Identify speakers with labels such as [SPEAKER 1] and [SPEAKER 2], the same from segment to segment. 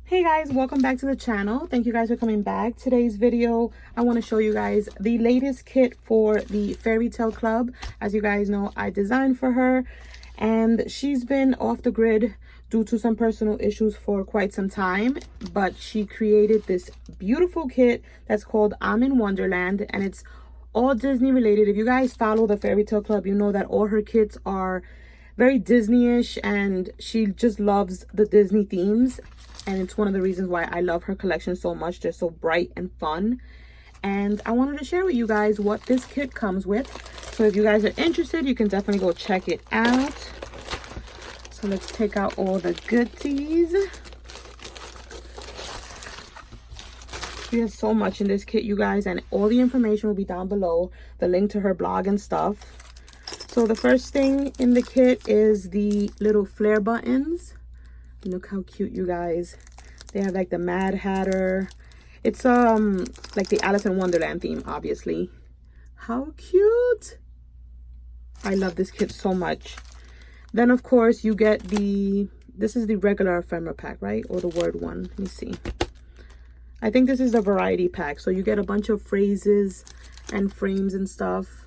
[SPEAKER 1] Hey guys, welcome back to the channel. Thank you guys for coming back. Today's video, I want to show you guys the latest kit for the Fairy Tale Club. As you guys know, I designed for her and she's been off the grid due to some personal issues for quite some time, but she created this beautiful kit that's called I'm in Wonderland, and it's all Disney related. If you guys follow the Fairy Tale Club, you know that all her kits are very Disney-ish and she just loves the Disney themes. And it's one of the reasons why I love her collection so much. They're so bright and fun. And I wanted to share with you guys what this kit comes with. So if you guys are interested, you can definitely go check it out. So let's take out all the goodies. She has so much in this kit, you guys. And all the information will be down below. The link to her blog and stuff. So the first thing in the kit is the little flare buttons. Look how cute, you guys. They have like the Mad Hatter. It's like the Alice in Wonderland theme, obviously. How cute. I love this kit so much. Then of course you get this is the regular ephemera pack, right? Or the word one. Let me see. I think this is the variety pack. So you get a bunch of phrases and frames and stuff.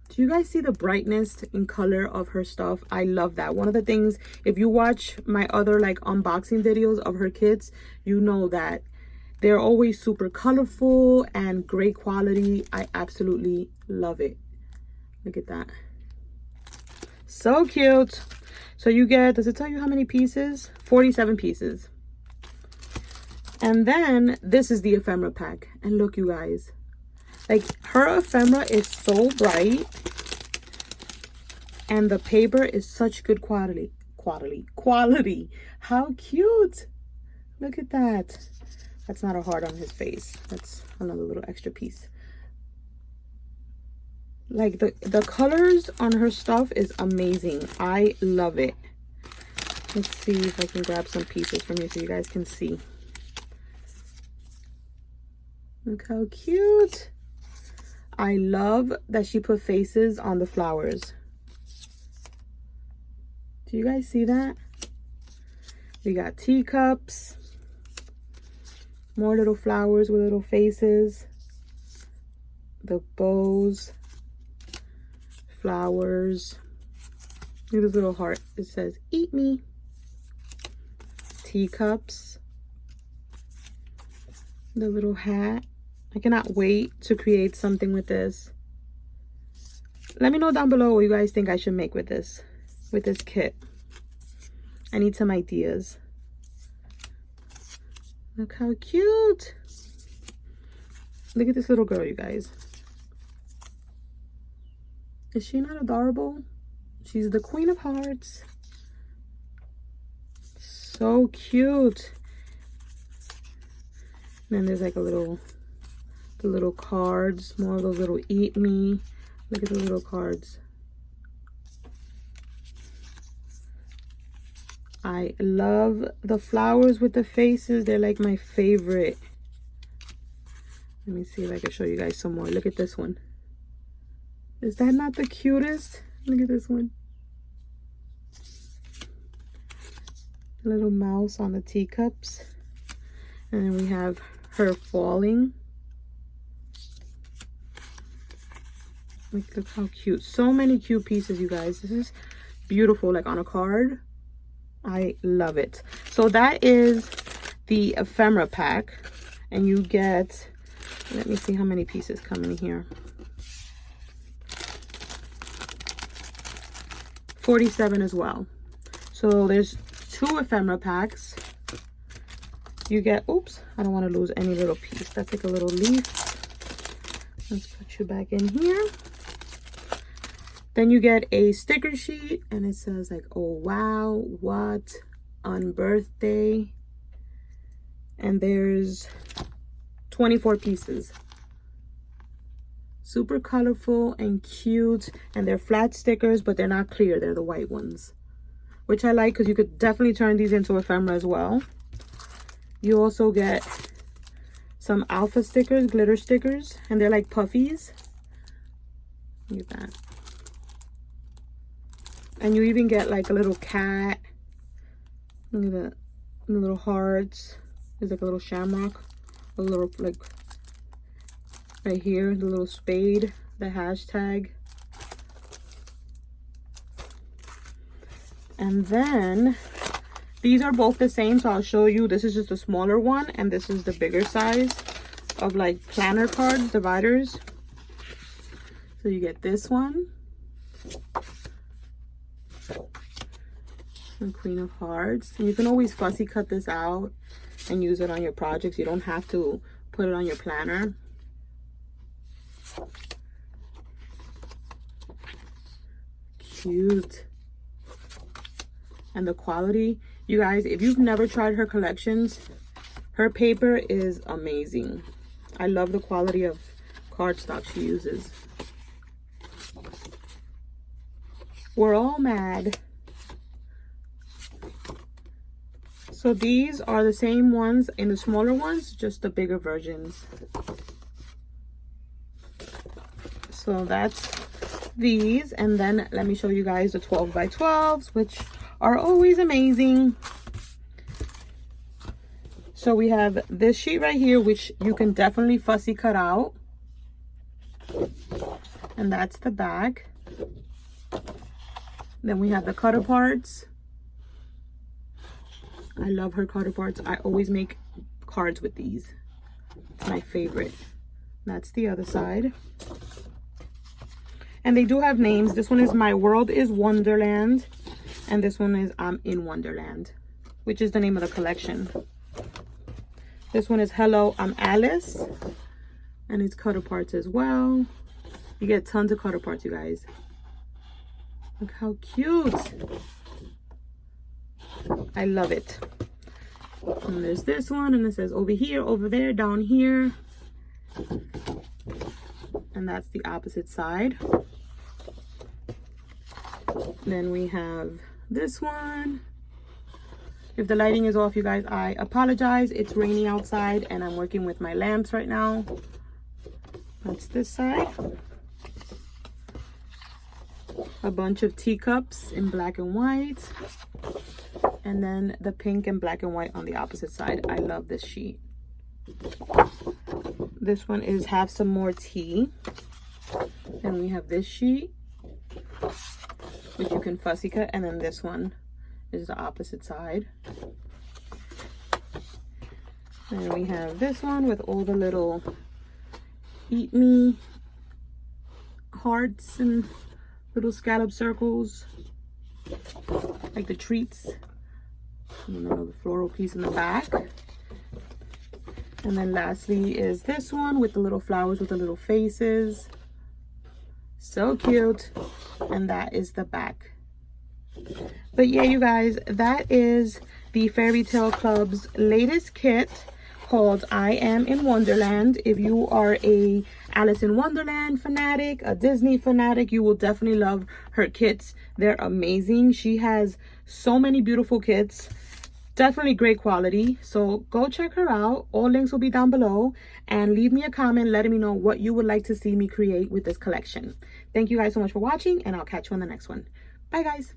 [SPEAKER 1] Do you guys see the brightness in color of her stuff? I love that. One of the things, if you watch my other like unboxing videos of her kits, you know that they're always super colorful and great quality. I absolutely love it. Look at that. So cute. So you get, does it tell you how many pieces? 47 pieces. And then this is the ephemera pack. And look, you guys. Like, her ephemera is so bright. And the paper is such good quality. How cute. Look at that. That's not a heart on his face. That's another little extra piece. Like, the colors on her stuff is amazing. I love it. Let's see if I can grab some pieces from here so you guys can see. Look how cute. I love that she put faces on the flowers. Do you guys see that? We got teacups. More little flowers with little faces. The bows. Flowers. Look at this little heart. It says, "Eat me." Teacups. The little hat. I cannot wait to create something with this. Let me know down below what you guys think I should make with this kit. I need some ideas. Look how cute. Look at this little girl, you guys. Is she not adorable? She's the Queen of Hearts. So cute. And then there's like the little cards, more of those little eat me. Look at the little cards. I love the flowers with the faces. They're like my favorite. Let me see if I can show you guys some more. Look at this one. Is that not the cutest? Look at this one. A little mouse on the teacups. And then we have her falling. Like, look how cute. So many cute pieces, you guys. This is beautiful, like on a card. I love it. So that is the ephemera pack. And you get, let me see how many pieces come in here. 47 as well. So there's 2 ephemera packs. You get, oops, I don't want to lose any little piece. That's like a little leaf. Let's put you back in here. Then you get a sticker sheet and it says like, "Oh wow, what on birthday?" And there's 24 pieces. Super colorful and cute, and they're flat stickers, but they're not clear. They're the white ones, which I like because you could definitely turn these into ephemera as well. You also get some alpha stickers, glitter stickers, and they're like puffies. Look at that. And you even get like a little cat. Look at that. And the little hearts. There's like a little shamrock. A little, like, right here, the little spade, the hashtag. And then these are both the same, so I'll show you. This is just a smaller one, and this is the bigger size of like planner cards, dividers. So you get this one, and Queen of Hearts. And you can always fussy cut this out and use it on your projects. You don't have to put it on your planner. Cute. And the quality, you guys, if you've never tried her collections, her paper is amazing. I love the quality of cardstock she uses. We're all mad. So these are the same ones in the smaller ones, just the bigger versions. So that's these. And then let me show you guys the 12 by 12s, which are always amazing. So we have this sheet right here, which you can definitely fussy cut out. And that's the back. Then we have the cut aparts. I love her cut aparts. I always make cards with these. It's my favorite. That's the other side. And they do have names. This one is My World is Wonderland. And this one is I'm in Wonderland, which is the name of the collection. This one is Hello, I'm Alice. And it's cut aparts as well. You get tons of cut aparts, you guys. Look how cute. I love it. And there's this one, and it says over here, over there, down here. And that's the opposite side. Then we have this one. If the lighting is off, you guys, I apologize. It's raining outside and I'm working with my lamps right now. That's this side. A bunch of teacups in black and white. And then the pink and black and white on the opposite side. I love this sheet. This one is Have Some More Tea. And we have this sheet, which you can fussy cut. And then this one is the opposite side. And we have this one with all the little Eat Me hearts and little scallop circles, like the treats. And then the floral piece in the back. And then lastly is this one with the little flowers with the little faces. So cute. And that is the back. But yeah, you guys, that is the Fairy Tale Club's latest kit called I Am in Wonderland. If you are a Alice in Wonderland fanatic, a Disney fanatic, you will definitely love her kits. They're amazing. She has so many beautiful kits. Definitely great quality. So go check her out. All links will be down below. And leave me a comment letting me know what you would like to see me create with this collection. Thank you guys so much for watching, and I'll catch you on the next one. Bye, guys.